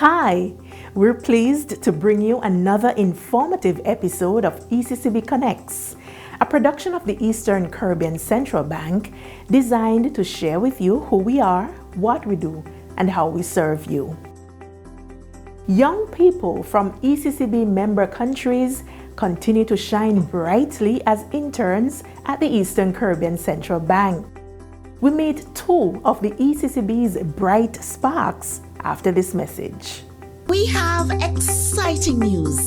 Hi, we're pleased to bring you another informative episode of ECCB Connects, a production of the Eastern Caribbean Central Bank designed to share with you who we are, what we do, and how we serve you. Young people from ECCB member countries continue to shine brightly as interns at the Eastern Caribbean Central Bank. We meet two of the ECCB's Bright Sparks after this message. We have exciting news.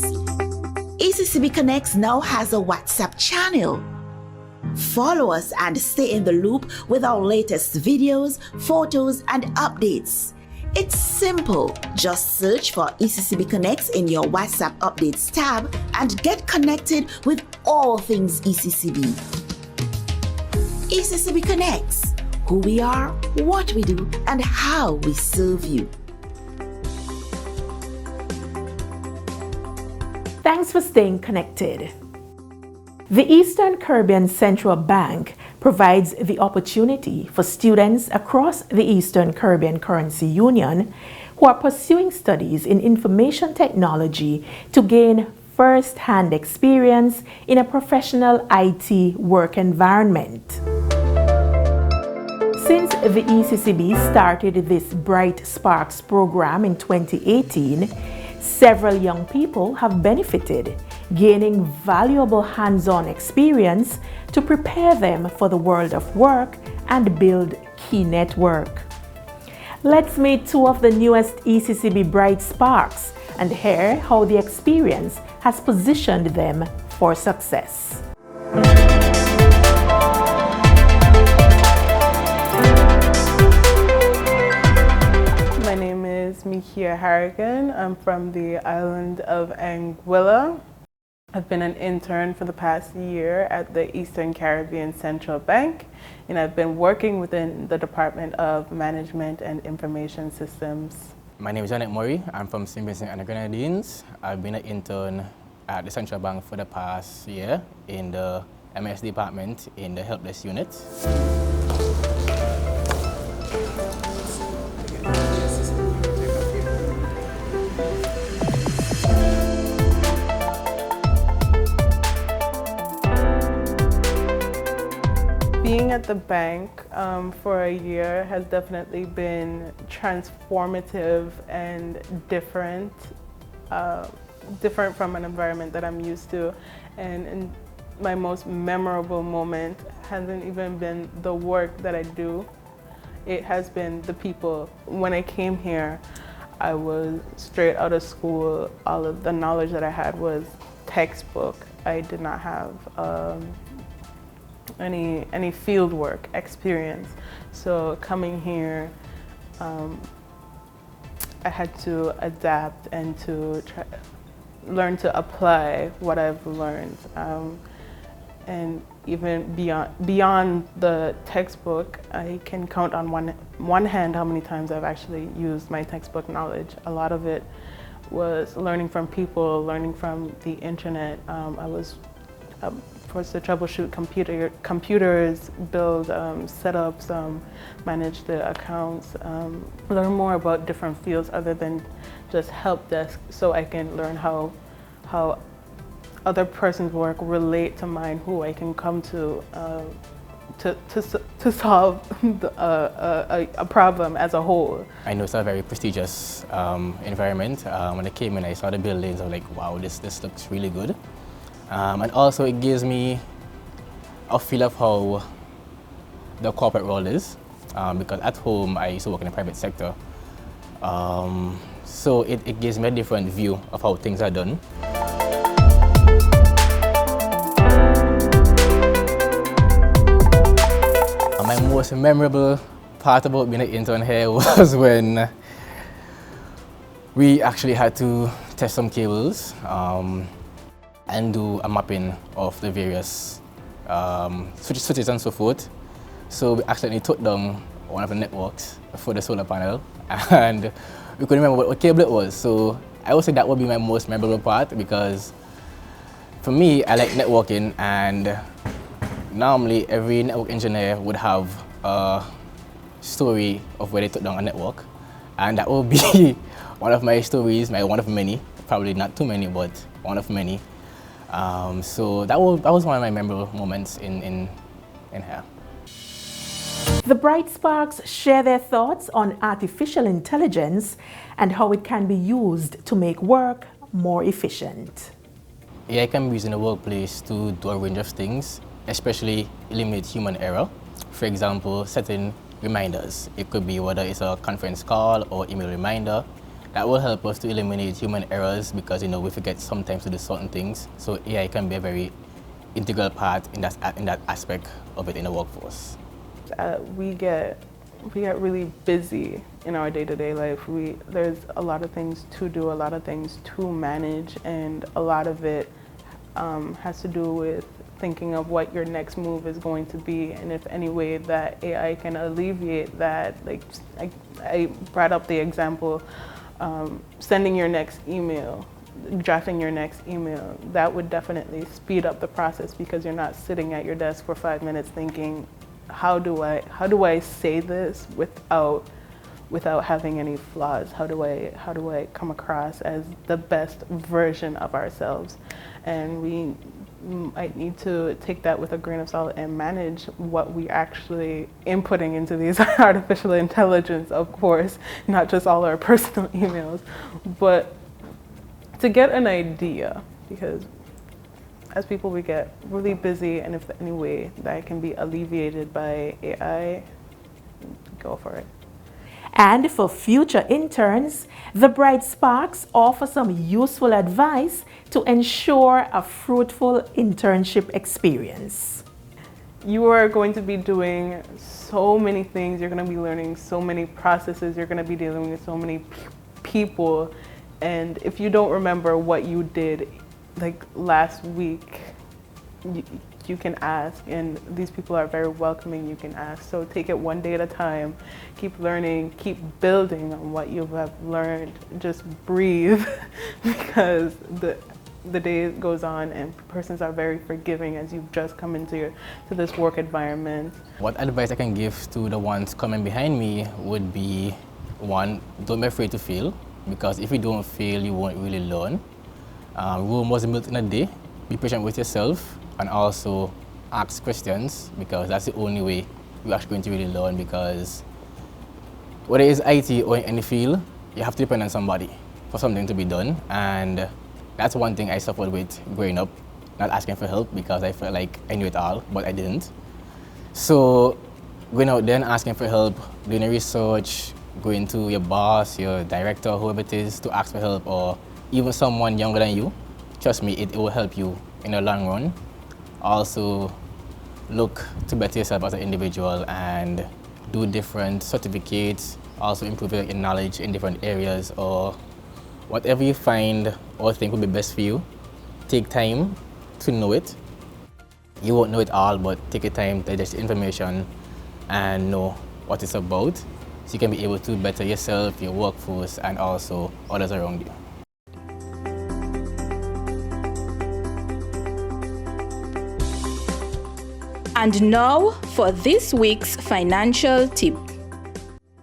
ECCB Connects now has a WhatsApp channel. Follow us and stay in the loop with our latest videos, photos, and updates. It's simple. Just search for ECCB Connects in your WhatsApp Updates tab and get connected with all things ECCB. ECCB Connects. Who we are, what we do, and how we serve you. Thanks for staying connected. The Eastern Caribbean Central Bank provides the opportunity for students across the Eastern Caribbean Currency Union who are pursuing studies in information technology to gain first-hand experience in a professional IT work environment. Since the ECCB started this Bright Sparks program in 2018, several young people have benefited, gaining valuable hands-on experience to prepare them for the world of work and build key network. Let's meet two of the newest ECCB Bright Sparks and hear how the experience has positioned them for success. My name is Meekia Harrigan. I'm from the island of Anguilla. I've been an intern for the past year at the Eastern Caribbean Central Bank, and I've been working within the Department of Management and Information Systems. My name is Yonick Murray. I'm from Saint Vincent and the Grenadines. I've been an intern at the Central Bank for the past year in the MS department in the helpdesk unit. Being at the bank for a year has definitely been transformative and different from an environment that I'm used to. And my most memorable moment hasn't even been the work that I do. It has been the people. When I came here, I was straight out of school. All of the knowledge that I had was textbook. I did not have any field work experience. So coming here, I had to adapt and to learn to apply what I've learned. And even beyond the textbook, I can count on one hand how many times I've actually used my textbook knowledge. A lot of it was learning from people, learning from the internet. I was forced to troubleshoot computers, build setups, manage the accounts, learn more about different fields other than just help desk, so I can learn how other person's work relate to mine, who I can come to solve a problem as a whole. I know it's a very prestigious environment. When I came in, I saw the buildings. I was like, wow, this looks really good. And also it gives me a feel of how the corporate world is, because at home I used to work in the private sector. So it gives me a different view of how things are done. My most memorable part about being an intern here was when we actually had to test some cables and do a mapping of the various switches and so forth. So we accidentally took down one of the networks for the solar panel, and we couldn't remember what cable it was. So I would say that would be my most memorable part, because for me, I like networking, and normally every network engineer would have a story of where they took down a network. And that will be one of my stories, one of many, probably not too many, but one of many. So that was one of my memorable moments in here. The Bright Sparks share their thoughts on artificial intelligence and how it can be used to make work more efficient. AI can be used in the workplace to do a range of things, especially eliminate human error. For example, setting reminders. It could be whether it's a conference call or email reminder. That will help us to eliminate human errors because we forget sometimes to do certain things. So AI can be a very integral part in that aspect of it in the workforce. We get really busy in our day-to-day life. There's a lot of things to do, a lot of things to manage, and a lot of it has to do with thinking of what your next move is going to be, and if any way that AI can alleviate that. Like I brought up the example, sending your next email, drafting your next email, that would definitely speed up the process because you're not sitting at your desk for 5 minutes thinking, how do I say this without having any flaws? How do I come across as the best version of ourselves? And we might need to take that with a grain of salt and manage what we actually inputting into these artificial intelligence, of course, not just all our personal emails, but to get an idea, because as people, we get really busy, and if any way that can be alleviated by AI, go for it. And for future interns, the Bright Sparks offer some useful advice to ensure a fruitful internship experience. You are going to be doing so many things. You're going to be learning so many processes. You're going to be dealing with so many people. And if you don't remember what you did like last week, you can ask, and these people are very welcoming. You can ask. So take it one day at a time. Keep learning, keep building on what you have learned. Just breathe because the day goes on and persons are very forgiving as you've just come into to this work environment. What advice I can give to the ones coming behind me would be, one, don't be afraid to fail, because if you don't fail, you won't really learn. Rome wasn't built in a day. Be patient with yourself and also ask questions, because that's the only way you're actually going to really learn, because whether it's IT or in any field, you have to depend on somebody for something to be done. And that's one thing I suffered with growing up, not asking for help because I felt like I knew it all, but I didn't. So going out there and asking for help, doing your research, going to your boss, your director, whoever it is, to ask for help, or even someone younger than you, trust me, it will help you in the long run. Also, look to better yourself as an individual and do different certificates, also improve your knowledge in different areas, or whatever you find or think would be best for you. Take time to know it. You won't know it all, but take your time to digest the information and know what it's about, so you can be able to better yourself, your workforce, and also others around you. And now for this week's financial tip.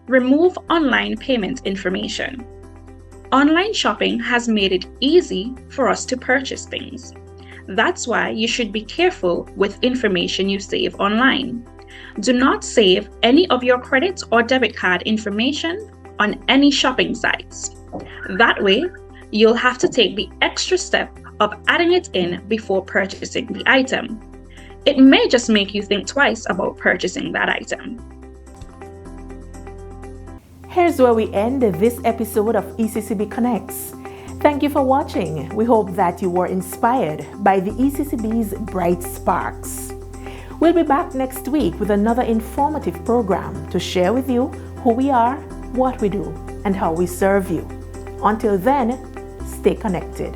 Remove online payment information. Online shopping has made it easy for us to purchase things. That's why you should be careful with information you save online. Do not save any of your credit or debit card information on any shopping sites. That way, you'll have to take the extra step of adding it in before purchasing the item. It may just make you think twice about purchasing that item. Here's where we end this episode of ECCB Connects. Thank you for watching. We hope that you were inspired by the ECCB's Bright Sparks. We'll be back next week with another informative program to share with you who we are, what we do, and how we serve you. Until then, stay connected.